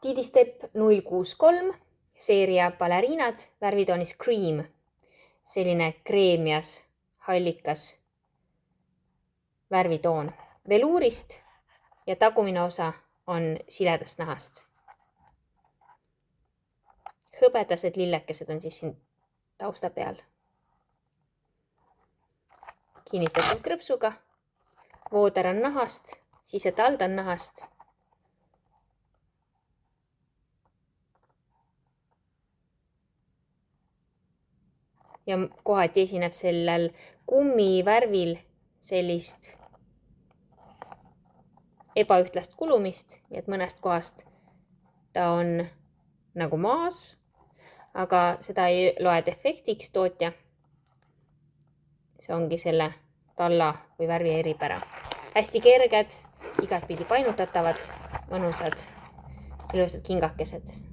Didistep 063, seeria baleriinad, värvitoonis Cream, selline kreemias, hallikas värvitoon. Veluurist ja tagumine osa on siledast nahast. Hõbedased lillekesed on siis siin tausta peal. Kinnitatud krõpsuga. Vooder on nahast, sisetald on nahast. Ja kohati esineb sellel kummivärvil sellist ebaühtlast kulumist, nii et mõnest kohast ta on nagu maas, aga seda ei loe defektiks tootja. See ongi selle talla või värvi eripära. Hästi kerged, igatpidi painutatavad, mõnusad, ilusad kingakesed.